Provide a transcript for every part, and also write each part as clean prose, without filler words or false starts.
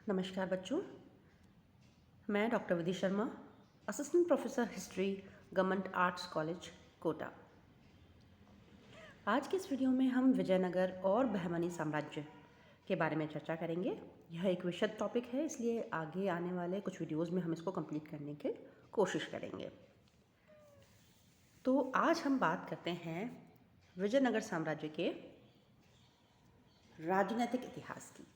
नमस्कार बच्चों, मैं doctor Vidhi Sharma, assistant professor history, government arts college Kota. आज के इस वीडियो में हम विजयनगर और बहमनी साम्राज्य के बारे में चर्चा करेंगे। यह एक विशद टॉपिक है, इसलिए आगे आने वाले कुछ वीडियोस में हम इसको कंप्लीट करने की कोशिश करेंगे। तो आज हम बात करते हैं विजयनगर साम्राज्य के राजनीतिक इतिहास की।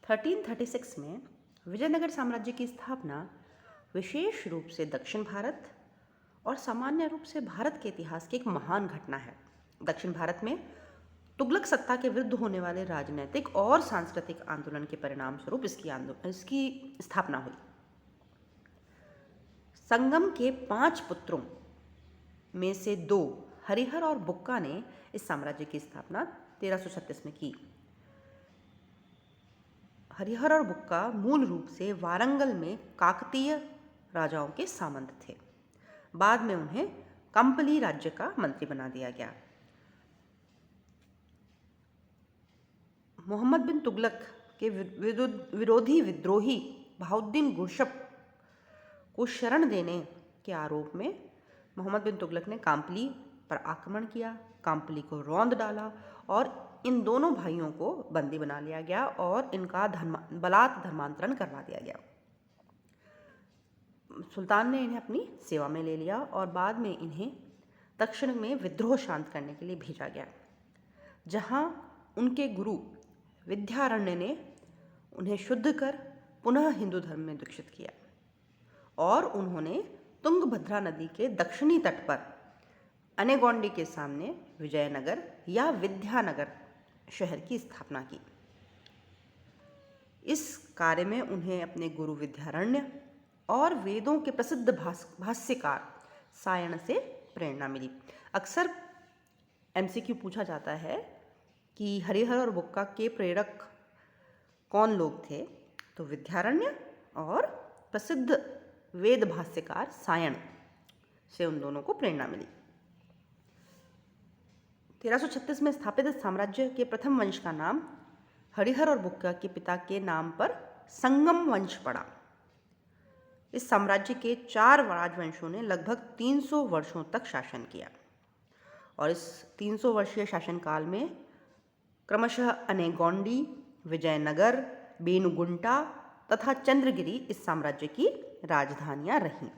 1336 में विजयनगर साम्राज्य की स्थापना विशेष रूप से दक्षिण भारत और सामान्य रूप से भारत के इतिहास की एक महान घटना है। दक्षिण भारत में तुगलक सत्ता के विरुद्ध होने वाले राजनीतिक और सांस्कृतिक आंदोलन के परिणाम स्वरूप इसकी स्थापना हुई। संगम के 5 पुत्रों में से 2 हरिहर और बुक्का ने इस साम्राज्य की स्थापना 1336 में की। हरिहर और बुक्का मूल रूप से वारंगल में काकतीय राजाओं के सामंत थे। बाद में उन्हें कंपली राज्य का मंत्री बना दिया गया। मोहम्मद बिन तुगलक के विरोधी विद्रोही बहाउद्दीन गुरशप को शरण देने के आरोप में मोहम्मद बिन तुगलक ने काम्पली पर आक्रमण किया, काम्पली को रौंद डाला और इन दोनों भाइयों को बंदी बना लिया गया और इनका बलात् धर्मांतरण करवा दिया गया। सुल्तान ने इन्हें अपनी सेवा में ले लिया और बाद में इन्हें दक्षिण में विद्रोह शांत करने के लिए भेजा गया, जहां उनके गुरु विद्यारण्य ने उन्हें शुद्ध कर पुनः हिंदू धर्म में दीक्षित किया और उन्होंने तुंगभद्रा नदी के दक्षिणी तट पर अनेगोंडी के सामने विजयनगर या विद्यानगर शहर की स्थापना की। इस कार्य में उन्हें अपने गुरु विद्यारण्य और वेदों के प्रसिद्ध भाष्यकार सायण से प्रेरणा मिली। अक्सर एमसीक्यू पूछा जाता है कि हरिहर और बुक्का के प्रेरक कौन लोग थे, तो विद्यारण्य और प्रसिद्ध वेद भाष्यकार सायण से उन दोनों को प्रेरणा मिली। 1336 में स्थापित साम्राज्य के प्रथम वंश का नाम हरिहर और बुक्का के पिता के नाम पर संगम वंश पड़ा। इस साम्राज्य के 4 राजवंशों ने लगभग 300 वर्षों तक शासन किया और इस 300 वर्षीय शासनकाल में क्रमशः अनेगोंडी, विजयनगर, बेनुगुंटा तथा चंद्रगिरी इस साम्राज्य की राजधानियां रहीं।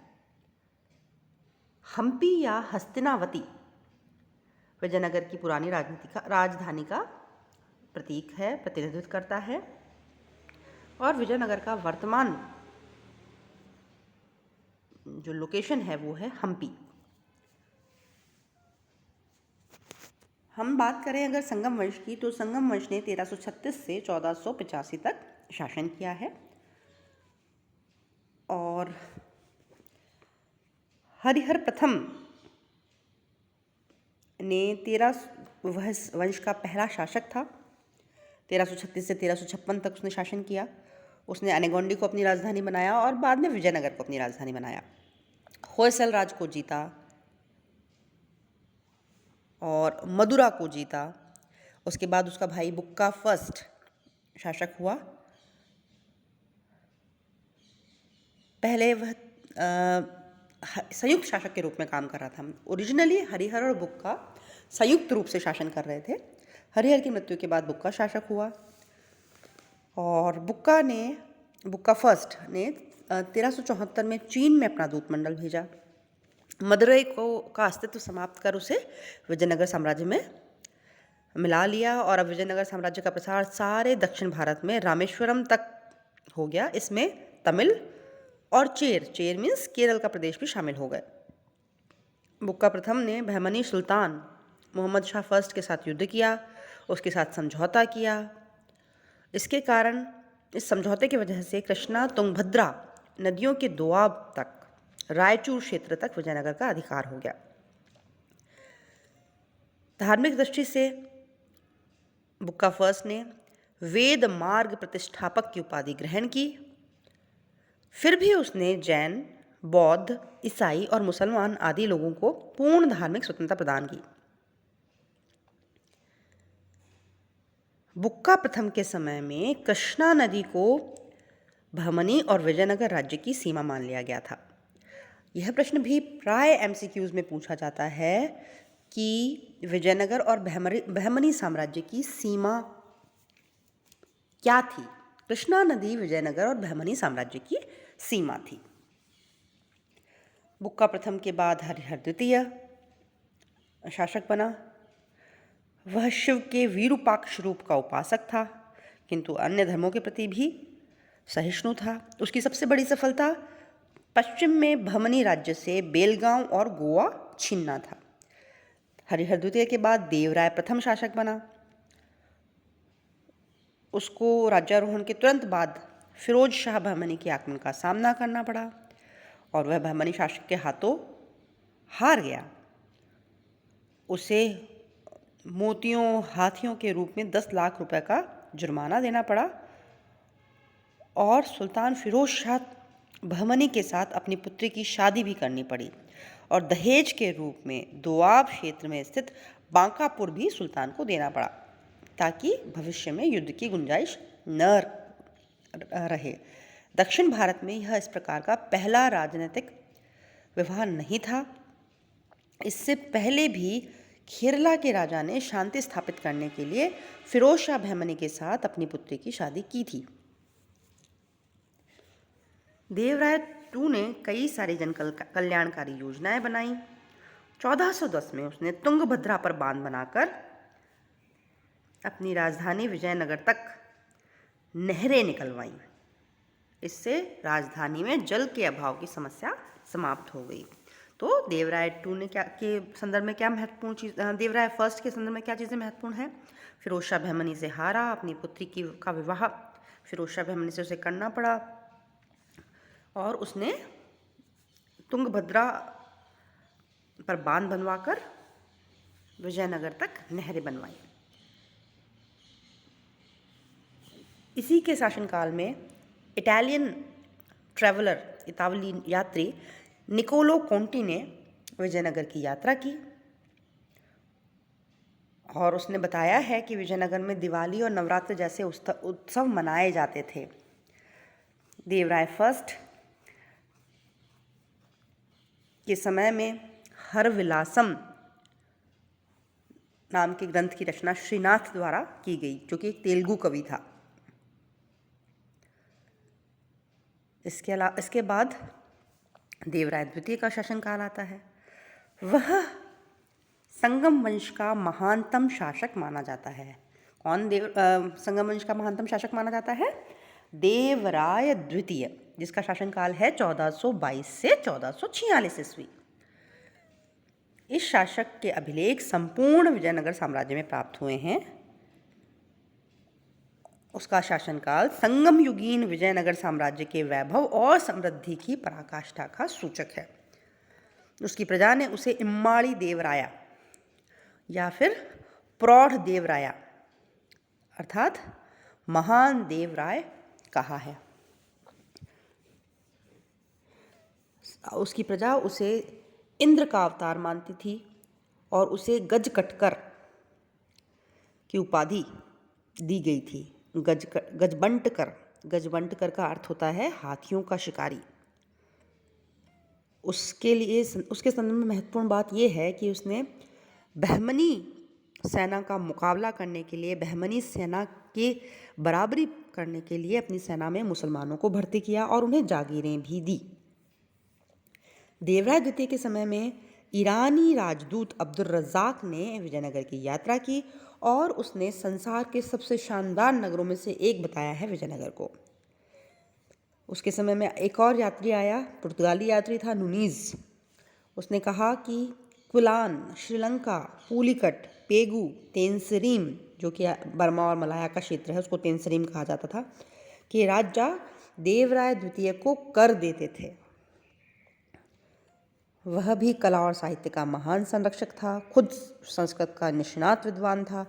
हम्पी या हस्तिनावती विजयनगर की पुरानी राजधानी का प्रतीक है, प्रतिनिधित्व करता है और विजयनगर का वर्तमान जो लोकेशन है वो है हम्पी। हम बात करें अगर संगम वंश की, तो संगम वंश ने 1336 से 1485 तक शासन किया है और हरिहर प्रथम ने 13 वंश का पहला शासक था। 1336 से 1356 तक उसने शासन किया। उसने अनेगोंडी को अपनी राजधानी बनाया और बाद में विजयनगर को अपनी राजधानी बनाया। होयसल राज को जीता और मदुरा को जीता। उसके बाद उसका भाई बुक्का फर्स्ट शासक हुआ। पहले वह संयुक्त शासक के रूप में काम कर रहा था। ओरिजिनली हरिहर और बुक्का संयुक्त रूप से शासन कर रहे थे। हरिहर की मृत्यु के बाद बुक्का शासक हुआ और बुक्का फर्स्ट ने 1374 में चीन में अपना दूतमंडल भेजा। मदुरई का अस्तित्व समाप्त कर उसे विजयनगर साम्राज्य में मिला लिया और अब विजयनगर साम्राज्य का प्रसार सारे दक्षिण भारत में रामेश्वरम तक हो गया। इसमें तमिल और चेर मीन्स केरल का प्रदेश भी शामिल हो गए। बुक्का प्रथम ने बहमनी सुल्तान मोहम्मद शाह फर्स्ट के साथ युद्ध किया, उसके साथ समझौता किया। इसके कारण इस समझौते की वजह से कृष्णा तुंगभद्रा नदियों के दोआब तक रायचूर क्षेत्र तक विजयनगर का अधिकार हो गया। धार्मिक दृष्टि से बुक्का फर्स्ट ने वेद मार्ग प्रतिष्ठापक की उपाधि ग्रहण की। फिर भी उसने जैन, बौद्ध, ईसाई और मुसलमान आदि लोगों को पूर्ण धार्मिक स्वतंत्रता प्रदान की। बुक्का प्रथम के समय में कृष्णा नदी को बहमनी और विजयनगर राज्य की सीमा मान लिया गया था। यह प्रश्न भी प्राय एमसीक्यूज में पूछा जाता है कि विजयनगर और बहमनी साम्राज्य की सीमा क्या थी। कृष्णा नदी विजयनगर और बहमनी साम्राज्य की सीमा थी। बुक्का प्रथम के बाद हरिहर द्वितीय शासक बना। वह शिव के विरूपाक्ष रूप का उपासक था, किंतु अन्य धर्मों के प्रति भी सहिष्णु था। उसकी सबसे बड़ी सफलता पश्चिम में बहमनी राज्य से बेलगांव और गोवा छीनना था। हरिहर द्वितीय के बाद देवराय प्रथम शासक बना। उसको राज्यारोहण के तुरंत बाद फिरोज शाह बहमनी के आक्रमण का सामना करना पड़ा और वह बहमनी शासक के हाथों हार गया। उसे मोतियों हाथियों के रूप में 10 लाख रुपए का जुर्माना देना पड़ा और सुल्तान फिरोज शाह बहमनी के साथ अपनी पुत्री की शादी भी करनी पड़ी और दहेज के रूप में दोआब क्षेत्र में स्थित बांकापुर भी सुल्तान को देना पड़ा ताकि भविष्य में युद्ध की गुंजाइश न रहे। दक्षिण भारत में यह इस प्रकार का पहला राजनीतिक विवाह नहीं था। इससे पहले भी खेरला के राजा ने शांति स्थापित करने के लिए फिरोज शाह बहमनी के साथ अपनी पुत्री की शादी की थी। देवराय II ने कई सारी जन कल्याणकारी योजनाएं बनाई। 1410 में उसने तुंगभद्रा पर बांध बनाकर अपनी राजधानी विजयनगर तक नहरें निकलवाईं। इससे राजधानी में जल के अभाव की समस्या समाप्त हो गई। तो देवराय II ने क्या के संदर्भ में क्या महत्वपूर्ण चीज, देवराय फर्स्ट के संदर्भ में क्या चीज़ें महत्वपूर्ण हैं? फिरोज शाह बहमनी से हारा, अपनी पुत्री का विवाह फिरोज शाह बहमनी से उसे करना पड़ा और उसने तुंगभद्रा पर बांध बनवाकर विजयनगर तक नहरें बनवाई। इसी के शासनकाल में इटालियन ट्रैवलर इतालवी यात्री निकोलो कोंटी ने विजयनगर की यात्रा की और उसने बताया है कि विजयनगर में दिवाली और नवरात्र जैसे उत्सव मनाए जाते थे। देवराय फर्स्ट के समय में हरविलासम नाम के ग्रंथ की रचना श्रीनाथ द्वारा की गई, जो कि एक तेलुगु कवि था। इसके बाद देवराय द्वितीय का शासनकाल आता है। वह संगम वंश का महानतम शासक माना जाता है। कौन संगम वंश का महानतम शासक माना जाता है? देवराय द्वितीय, जिसका शासनकाल है 1422 से 1446 ईस्वी। इस शासक के अभिलेख संपूर्ण विजयनगर साम्राज्य में प्राप्त हुए हैं। उसका शासनकाल संगम युगीन विजयनगर साम्राज्य के वैभव और समृद्धि की पराकाष्ठा का सूचक है। उसकी प्रजा ने उसे इम्माड़ी देवराया या फिर प्रौढ़ देवराया अर्थात महान देवराय कहा है। उसकी प्रजा उसे इंद्र का अवतार मानती थी और उसे गजकटकर की उपाधि दी गई थी। गजबंटकर का अर्थ होता है हाथियों का शिकारी। उसके संदर्भ में महत्वपूर्ण बात यह है कि उसने बहमनी सेना का मुकाबला करने के लिए, बहमनी सेना के बराबरी करने के लिए अपनी सेना में मुसलमानों को भर्ती किया और उन्हें जागीरें भी दी। देवराय द्वितीय के समय में ईरानी राजदूत अब्दुल रज़ाक ने विजयनगर की यात्रा की और उसने संसार के सबसे शानदार नगरों में से एक बताया है विजयनगर को। उसके समय में एक और यात्री आया, पुर्तगाली यात्री था नुनीज़। उसने कहा कि क्विलान, श्रीलंका, पुलिकट, पेगु, तेंसरीम, जो कि बर्मा और मलाया का क्षेत्र है, उसको तेंसरीम कहा जाता था, कि राजा देवराय द्वितीय को कर देते थे। वह भी कला और साहित्य का महान संरक्षक था, खुद संस्कृत का निष्णात विद्वान था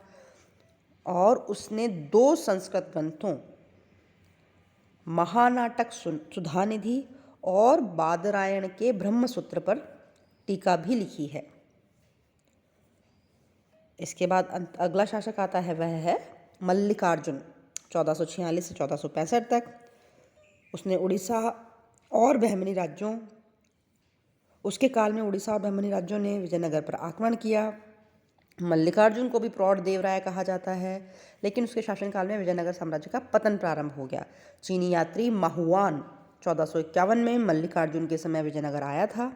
और उसने 2 संस्कृत ग्रंथों, महानाटक सुधानिधि और बादरायण के ब्रह्मसूत्र पर टीका भी लिखी है। इसके बाद अगला शासक आता है, वह है मल्लिकार्जुन 1446 से 1465 तक। उसने उड़ीसा और बहमनी राज्यों उसके काल में उड़ीसा और बहमनी राज्यों ने विजयनगर पर आक्रमण किया। मल्लिकार्जुन को भी प्रौढ़ देवराय कहा जाता है, लेकिन उसके शासनकाल में विजयनगर साम्राज्य का पतन प्रारंभ हो गया। चीनी यात्री माहुआन 1451 में मल्लिकार्जुन के समय विजयनगर आया था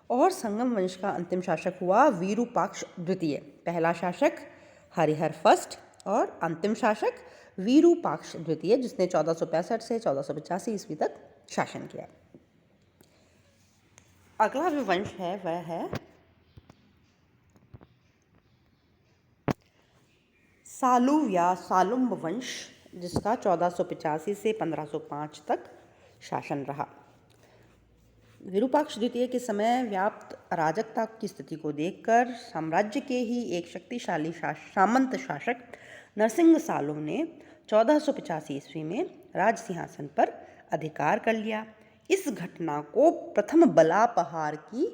और संगम वंश का अंतिम शासक हुआ विरूपाक्ष द्वितीय। पहला शासक हरिहर फर्स्ट और अंतिम शासक विरूपाक्ष द्वितीय, जिसने 1465 से 1485 ईस्वी तक शासन किया। अगला जो वंश है वह है सालुव या सालुम्ब वंश, जिसका 1485 से 1505 तक शासन रहा। विरूपाक्ष द्वितीय के समय व्याप्त अराजकता की स्थिति को देखकर साम्राज्य के ही एक शक्तिशाली सामंत शासक नरसिंह सालुव ने 1485 ईस्वी में राज सिंहासन पर अधिकार कर लिया। इस घटना को प्रथम बलापहार की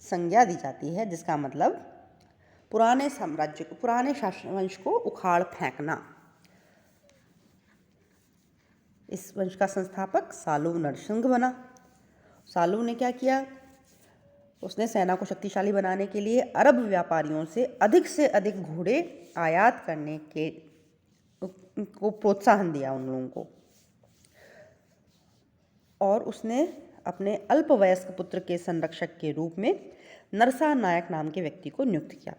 संज्ञा दी जाती है, जिसका मतलब पुराने साम्राज्य को, पुराने शासन वंश को उखाड़ फेंकना। इस वंश का संस्थापक सालुव नरसिंह बना। सालुव ने क्या किया? उसने सेना को शक्तिशाली बनाने के लिए अरब व्यापारियों से अधिक घोड़े आयात करने को प्रोत्साहन दिया उन लोगों को, और उसने अपने अल्पवयस्क पुत्र के संरक्षक के रूप में नरसा नायक नाम के व्यक्ति को नियुक्त किया।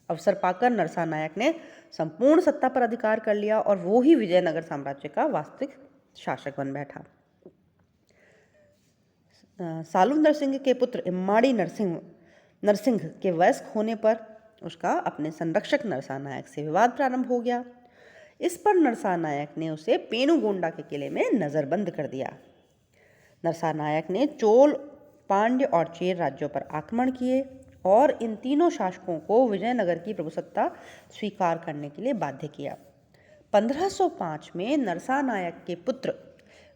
अवसर पाकर नरसा नायक ने संपूर्ण सत्ता पर अधिकार कर लिया और वो ही विजयनगर साम्राज्य का वास्तविक शासक बन बैठा। सालुव नरसिंह के पुत्र इम्माड़ी नरसिंह के वयस्क होने पर उसका अपने संरक्षक नरसा नायक से विवाद प्रारंभ हो गया। इस पर नरसा नायक ने उसे पेनुगोंडा के किले में नज़रबंद कर दिया। नरसा नायक ने चोल, पांड्य और चेर राज्यों पर आक्रमण किए और इन तीनों शासकों को विजयनगर की प्रभुसत्ता स्वीकार करने के लिए बाध्य किया। 1505 में नरसा नायक के पुत्र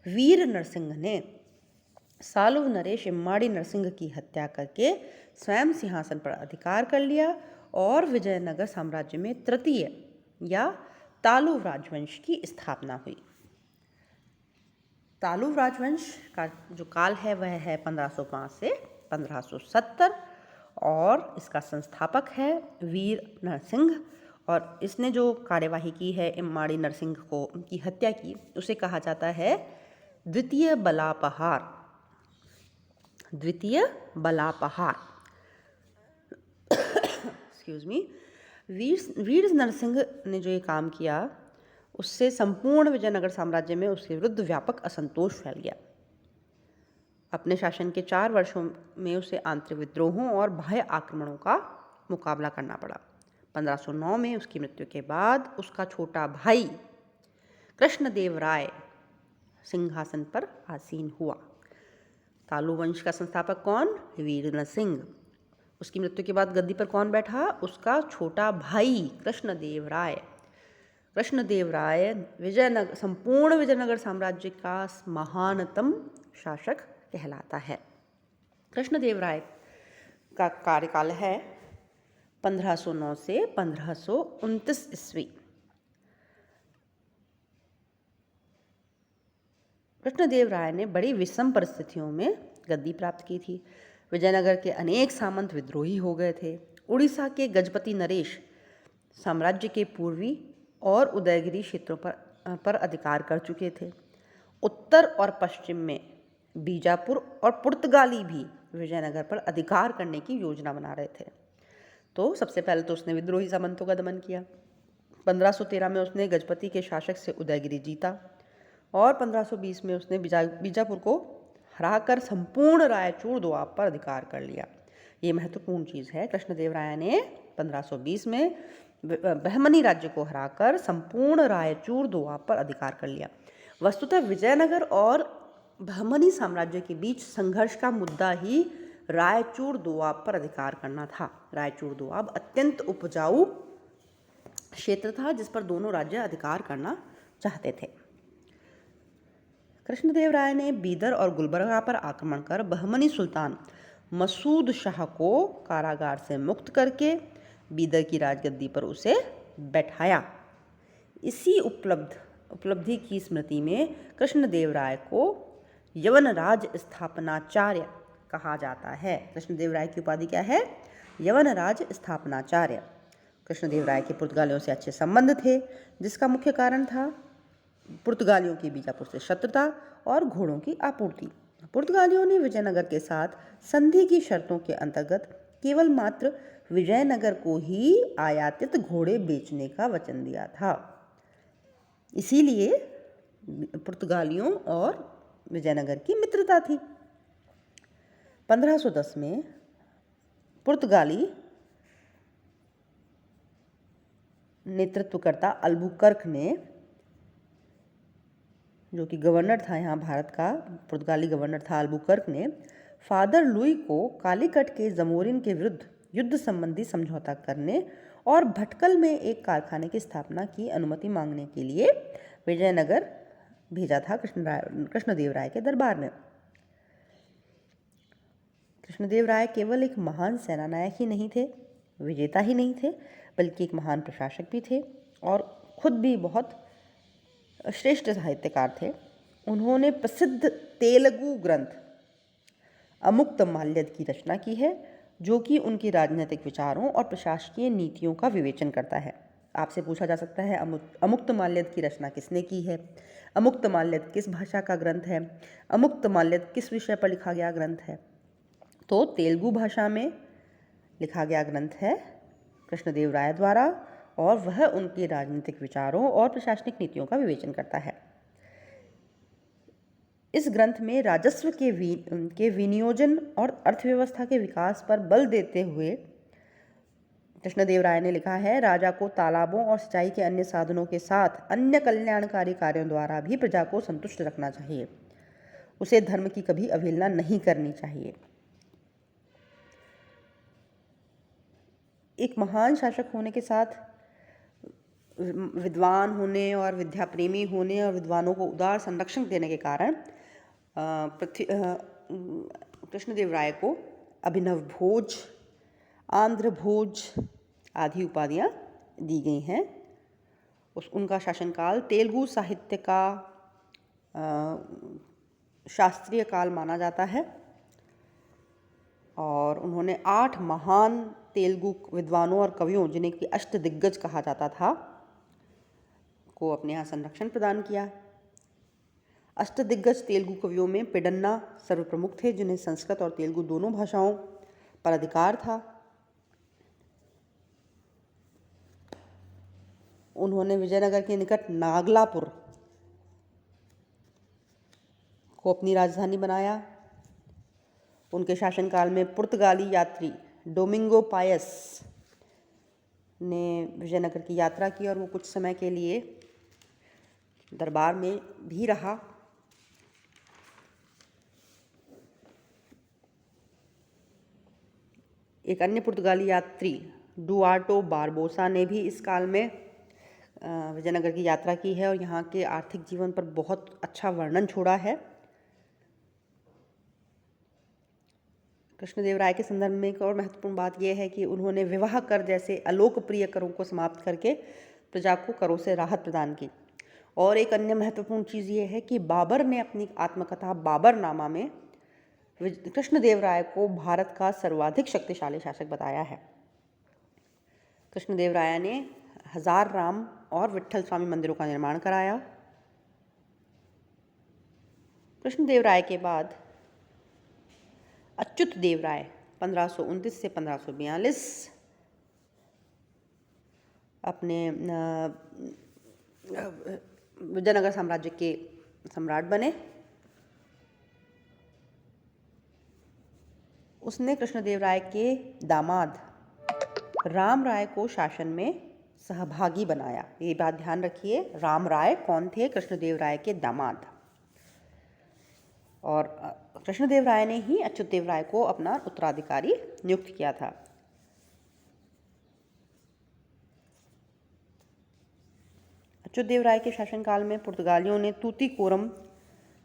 वीर नरसिंह ने सालुव नरेश इम्माड़ी नरसिंह की हत्या करके स्वयं सिंहासन पर अधिकार कर लिया और विजयनगर साम्राज्य में तृतीय या तालुव राजवंश की स्थापना हुई। तालुव राजवंश का जो काल है वह है 1505 से 1570 और इसका संस्थापक है वीर नरसिंह, और इसने जो कार्यवाही की है इम्माड़ी नरसिंह को की हत्या की, उसे कहा जाता है द्वितीय बलापहार। द्वितीय बलापहार एक्सक्यूज मी। वीर नरसिंह ने जो ये काम किया उससे संपूर्ण विजयनगर साम्राज्य में उसके विरुद्ध व्यापक असंतोष फैल गया। अपने शासन के 4 वर्षों में उसे आंतरिक विद्रोहों और बाह्य आक्रमणों का मुकाबला करना पड़ा। 1509 में उसकी मृत्यु के बाद उसका छोटा भाई कृष्णदेव राय सिंहासन पर आसीन हुआ। तालुव वंश का संस्थापक कौन? वीर नरसिंह। उसकी मृत्यु के बाद गद्दी पर कौन बैठा? उसका छोटा भाई कृष्णदेव राय। कृष्णदेव राय संपूर्ण विजयनगर साम्राज्य का महानतम शासक कहलाता है। कृष्णदेव राय का कार्यकाल है 1509 से 1529 ईस्वी। कृष्णदेव राय ने बड़ी विषम परिस्थितियों में गद्दी प्राप्त की थी। विजयनगर के अनेक सामंत विद्रोही हो गए थे। उड़ीसा के गजपति नरेश साम्राज्य के पूर्वी और उदयगिरी क्षेत्रों पर अधिकार कर चुके थे। उत्तर और पश्चिम में बीजापुर और पुर्तगाली भी विजयनगर पर अधिकार करने की योजना बना रहे थे। तो सबसे पहले तो उसने विद्रोही सामंतों का दमन किया। 1513 में उसने गजपति के शासक से उदयगिरी जीता और 1520 में उसने बीजापुर को हराकर संपूर्ण रायचूर दोआब पर अधिकार कर लिया। ये महत्वपूर्ण चीज़ है। कृष्णदेव राय ने 1520 में बहमनी राज्य को हराकर संपूर्ण रायचूर दोआब पर अधिकार कर लिया। वस्तुतः विजयनगर और बहमनी साम्राज्य के बीच संघर्ष का मुद्दा ही रायचूर दोआब पर अधिकार करना था। रायचूर दोआब अत्यंत उपजाऊ क्षेत्र था जिस पर दोनों राज्य अधिकार करना चाहते थे। कृष्णदेव राय ने बीदर और गुलबर्गा पर आक्रमण कर बहमनी सुल्तान मसूद शाह को कारागार से मुक्त करके बीदर की राजगद्दी पर उसे बैठाया। इसी उपलब्धि की स्मृति में कृष्णदेवराय को यवनराज स्थापनाचार्य कहा जाता है। कृष्णदेवराय की उपाधि क्या है? यवनराज स्थापनाचार्य। कृष्णदेवराय के पुर्तगालियों से अच्छे संबंध थे, जिसका मुख्य कारण था पुर्तगालियों की बीजापुर से शत्रुता और घोड़ों की आपूर्ति। पुर्तगालियों ने विजयनगर के साथ संधि की शर्तों के अंतर्गत केवल मात्र विजयनगर को ही आयातित घोड़े बेचने का वचन दिया था। इसीलिए पुर्तगालियों और विजयनगर की मित्रता थी। 1510 में पुर्तगाली नेतृत्वकर्ता अल्बुकर्क ने, जो कि गवर्नर था यहाँ भारत का, पुर्तगाली गवर्नर था अल्बुकर्क ने, फादर लुई को कालीकट के जमोरिन के विरुद्ध युद्ध संबंधी समझौता करने और भटकल में एक कारखाने की स्थापना की अनुमति मांगने के लिए विजयनगर भेजा था कृष्णदेवराय के दरबार में। कृष्णदेवराय केवल एक महान सेनानायक ही नहीं थे, विजेता ही नहीं थे, बल्कि एक महान प्रशासक भी थे और खुद भी बहुत श्रेष्ठ साहित्यकार थे। उन्होंने प्रसिद्ध तेलुगु ग्रंथ अमुक्तमाल्यद की रचना की है, जो कि उनकी राजनीतिक विचारों और प्रशासकीय नीतियों का विवेचन करता है। आपसे पूछा जा सकता है अमुक्तमाल्यद की रचना किसने की है, अमुक्तमाल्यद किस भाषा का ग्रंथ है, अमुक्तमाल्यद किस विषय पर लिखा गया ग्रंथ है। तो तेलुगु भाषा में लिखा गया ग्रंथ है कृष्णदेवराय द्वारा और वह उनके राजनीतिक विचारों और प्रशासनिक नीतियों का विवेचन करता है। इस ग्रंथ में राजस्व के विनियोजन और अर्थव्यवस्था के विकास पर बल देते हुए कृष्णदेवराय ने लिखा है, राजा को तालाबों और सिंचाई के अन्य साधनों के साथ अन्य कल्याणकारी कार्यों द्वारा भी प्रजा को संतुष्ट रखना चाहिए। उसे धर्म की कभी अवहेलना नहीं करनी चाहिए। एक महान शासक होने के साथ विद्वान होने और विद्या प्रेमी होने और विद्वानों को उदार संरक्षण देने के कारण कृष्णदेवराय को अभिनव भोज, आंध्र भोज आदि उपाधियाँ दी गई हैं। उनका शासनकाल तेलुगु साहित्य का शास्त्रीय काल माना जाता है और उन्होंने 8 महान तेलुगु विद्वानों और कवियों, जिन्हें कि अष्टदिग्गज कहा जाता था, को अपने यहाँ संरक्षण प्रदान किया। अष्टदिग्गज तेलुगु कवियों में पेडन्ना सर्वप्रमुख थे, जिन्हें संस्कृत और तेलुगु दोनों भाषाओं पर अधिकार था। उन्होंने विजयनगर के निकट नागलापुर को अपनी राजधानी बनाया। उनके शासनकाल में पुर्तगाली यात्री डोमिंगो पायस ने विजयनगर की यात्रा की और वो कुछ समय के लिए दरबार में भी रहा। एक अन्य पुर्तगाली यात्री डुआर्टो बारबोसा ने भी इस काल में विजयनगर की यात्रा की है और यहाँ के आर्थिक जीवन पर बहुत अच्छा वर्णन छोड़ा है। कृष्णदेवराय के संदर्भ में एक और महत्वपूर्ण बात यह है कि उन्होंने विवाह कर जैसे अलोकप्रिय करों को समाप्त करके प्रजा को करों से राहत प्रदान की। और एक अन्य महत्वपूर्ण चीज़ ये है कि बाबर ने अपनी आत्मकथा बाबरनामा में कृष्णदेवराय को भारत का सर्वाधिक शक्तिशाली शासक बताया है। कृष्णदेवराय ने 1000 राम और विट्ठल स्वामी मंदिरों का निर्माण कराया। कृष्णदेवराय के बाद अच्युत देवराय 1529 से 1542 अपने विजयनगर साम्राज्य के सम्राट बने। उसने कृष्णदेवराय के दामाद राम राय को शासन में सहभागी बनाया। ये बात ध्यान रखिए, राम राय कौन थे? कृष्णदेवराय के दामाद। और कृष्णदेवराय ने ही अच्युत देवराय को अपना उत्तराधिकारी नियुक्त किया था। अच्युत देवराय के शासनकाल में पुर्तगालियों ने तूतीकोरम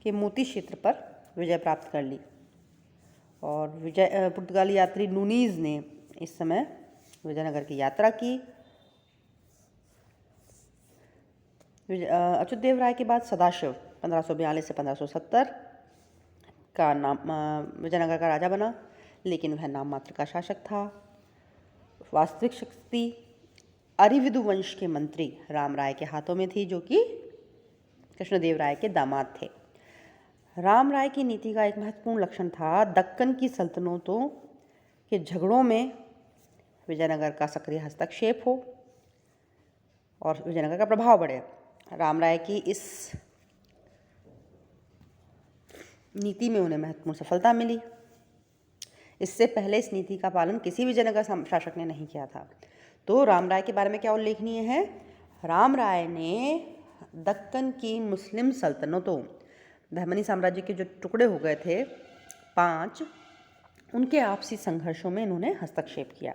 के मोती क्षेत्र पर विजय प्राप्त कर ली और पुर्तगाली यात्री नूनीज ने इस समय विजयनगर की यात्रा की। अच्युतदेव राय के बाद सदाशिव 1542 से 1570 का नाम विजयनगर का राजा बना, लेकिन वह नाम मात्र का शासक था। वास्तविक शक्ति अरिविदु वंश के मंत्री राम राय के हाथों में थी, जो कि कृष्णदेव राय के दामाद थे। राम राय की नीति का एक महत्वपूर्ण लक्षण था दक्कन की सल्तनतों के झगड़ों में विजयनगर का सक्रिय हस्तक्षेप हो और विजयनगर का प्रभाव बढ़े। राम राय की इस नीति में उन्हें महत्वपूर्ण सफलता मिली। इससे पहले इस नीति का पालन किसी विजयनगर शासक ने नहीं किया था। तो राम राय के बारे में क्या उल्लेखनीय है? राम राय ने दक्कन की मुस्लिम सल्तनतों, बहमनी साम्राज्य के जो टुकड़े हो गए थे 5, उनके आपसी संघर्षों में इन्होंने हस्तक्षेप किया।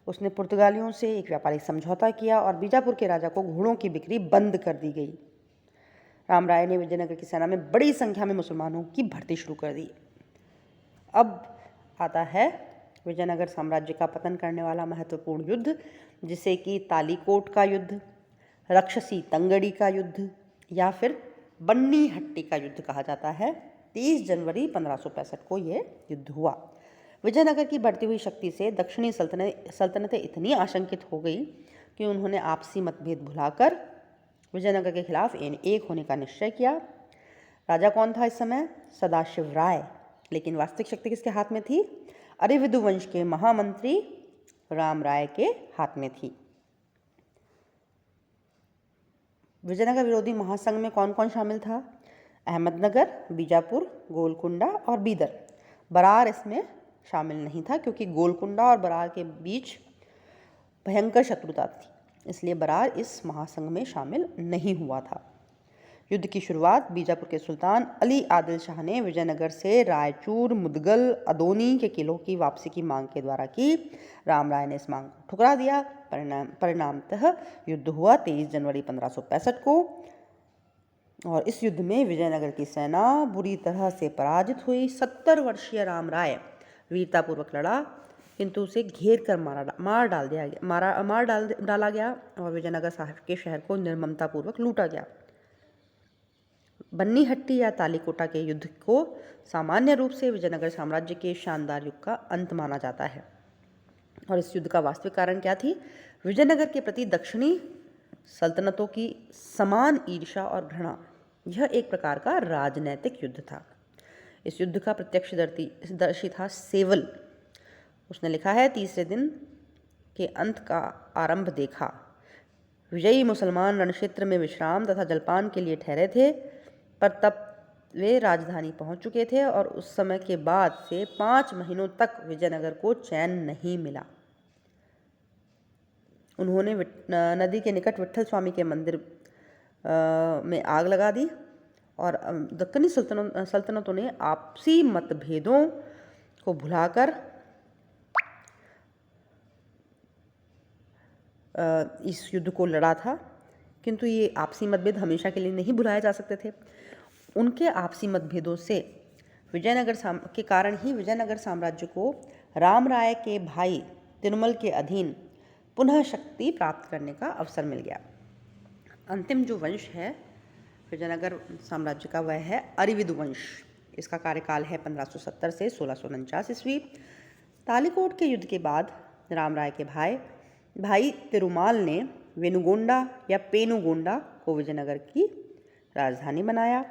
उसने पुर्तगालियों से एक व्यापारिक समझौता किया और बीजापुर के राजा को घोड़ों की बिक्री बंद कर दी गई। राम राय ने विजयनगर की सेना में बड़ी संख्या में मुसलमानों की भर्ती शुरू कर दी। अब आता है विजयनगर साम्राज्य का पतन करने वाला महत्वपूर्ण युद्ध, जिसे कि तालीकोट का युद्ध, रक्षसी तंगड़ी का युद्ध या फिर बन्नी हट्टी का युद्ध कहा जाता है। 30 जनवरी 1565 को यह युद्ध हुआ। विजयनगर की बढ़ती हुई शक्ति से दक्षिणी सल्तनतें इतनी आशंकित हो गई कि उन्होंने आपसी मतभेद भुलाकर विजयनगर के खिलाफ एक होने का निश्चय किया। राजा कौन था इस समय? सदाशिव राय। लेकिन वास्तविक शक्ति किसके हाथ में थी? अरिविदु वंश के महामंत्री राम राय के हाथ में थी। विजयनगर विरोधी महासंघ में कौन कौन शामिल था? अहमदनगर, बीजापुर, गोलकुंडा और बीदर। बरार इसमें शामिल नहीं था, क्योंकि गोलकुंडा और बरार के बीच भयंकर शत्रुता थी, इसलिए बरार इस महासंघ में शामिल नहीं हुआ था। युद्ध की शुरुआत बीजापुर के सुल्तान अली आदिल शाह ने विजयनगर से रायचूर, मुदगल, अदोनी के किलों की वापसी की मांग के द्वारा की। राम राय ने इस मांग को ठुकरा दिया। परिणामतः युद्ध हुआ 23 जनवरी 1565 को, और इस युद्ध में विजयनगर की सेना बुरी तरह से पराजित हुई। 70 वर्षीय राम राय वीरतापूर्वक लड़ा, किंतु उसे घेर कर मार डाला गया और विजयनगर साहब के शहर को निर्ममतापूर्वक लूटा गया। बन्नी हट्टी या तालीकोटा के युद्ध को सामान्य रूप से विजयनगर साम्राज्य के शानदार युग का अंत माना जाता है। और इस युद्ध का वास्तविक कारण क्या थी? विजयनगर के प्रति दक्षिणी सल्तनतों की समान ईर्ष्या और घृणा। यह एक प्रकार का राजनैतिक युद्ध था। इस युद्ध का प्रत्यक्षदर्शी था सेवल। उसने लिखा है, तीसरे दिन के अंत का आरंभ देखा। विजयी मुसलमान रणक्षेत्र में विश्राम तथा जलपान के लिए ठहरे थे, पर तब वे राजधानी पहुंच चुके थे और उस समय के बाद से 5 महीनों तक विजयनगर को चैन नहीं मिला। उन्होंने नदी के निकट विट्ठल स्वामी के मंदिर में आग लगा दी और दक्कनी सल्तनतों ने आपसी मतभेदों को भुलाकर इस युद्ध को लड़ा था। किंतु ये आपसी मतभेद हमेशा के लिए नहीं भुलाए जा सकते थे। उनके आपसी मतभेदों से के कारण ही विजयनगर साम्राज्य को राम राय के भाई तिरुमल के अधीन पुनः शक्ति प्राप्त करने का अवसर मिल गया। अंतिम जो वंश है विजयनगर साम्राज्य का, वह है अरिविदु वंश। इसका कार्यकाल है 1570 से 1649 ईस्वी। तालीकोट के युद्ध के बाद राम राय के भाई तिरुमाल ने वेनुगोंडा या पेनुगोंडा को विजयनगर की राजधानी बनाया।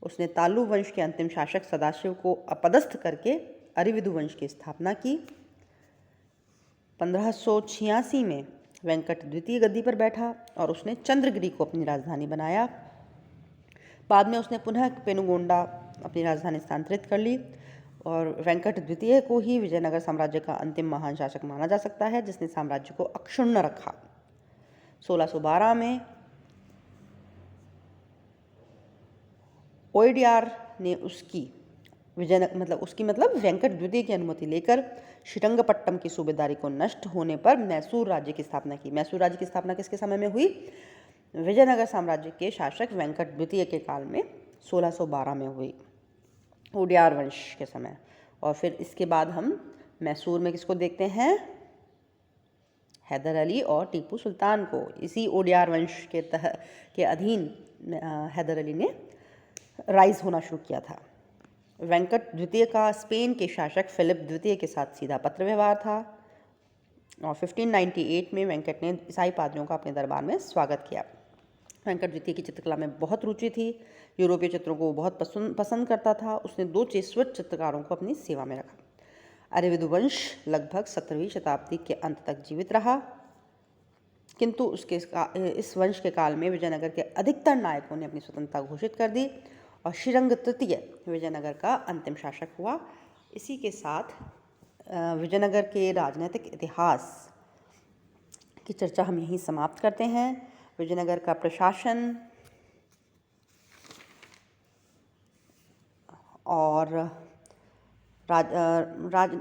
उसने तालु वंश के अंतिम शासक सदाशिव को अपदस्थ करके अरिविदु वंश की स्थापना की। 1586 में वेंकट द्वितीय गद्दी पर बैठा और उसने चंद्रगिरी को अपनी राजधानी बनाया। बाद में उसने पुनः पेनुगोंडा अपनी राजधानी स्थानांतरित कर ली और वेंकट द्वितीय को ही विजयनगर साम्राज्य का अंतिम महान शासक माना जा सकता है, जिसने साम्राज्य को अक्षुण्ण रखा। 1612 में ओयडियार ने उसकी वेंकट द्वितीय की अनुमति लेकर श्रीरंगपट्टम की सूबेदारी को नष्ट होने पर मैसूर राज्य की स्थापना की। मैसूर राज्य की स्थापना किसके समय में हुई? विजयनगर साम्राज्य के शासक वेंकट द्वितीय के काल में 1612 में हुई, ओडियार वंश के समय। और फिर इसके बाद हम मैसूर में किसको देखते हैं? हैदर अली और टीपू सुल्तान को। इसी ओडियार वंश के अधीन हैदर अली ने राइज होना शुरू किया था। वेंकट द्वितीय का स्पेन के शासक फिलिप द्वितीय के साथ सीधा पत्र व्यवहार था और 1598 में वेंकट ने ईसाई पादरियों का अपने दरबार में स्वागत किया। वेंकट द्वितीय की चित्रकला में बहुत रुचि थी, यूरोपीय चित्रों को बहुत पसंद करता था। उसने 2 जेसुइट चित्रकारों को अपनी सेवा में रखा। अरेविदु वंश लगभग 17वीं शताब्दी के अंत तक जीवित रहा, किंतु इस वंश के काल में विजयनगर के अधिकतर नायकों ने अपनी स्वतंत्रता घोषित कर दी और श्रीरंग तृतीय विजयनगर का अंतिम शासक हुआ। इसी के साथ विजयनगर के राजनीतिक इतिहास की चर्चा हम यहीं समाप्त करते हैं। विजयनगर का प्रशासन और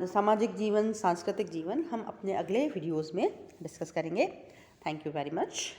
सामाजिक जीवन, सांस्कृतिक जीवन हम अपने अगले वीडियोज़ में डिस्कस करेंगे। Thank you very much.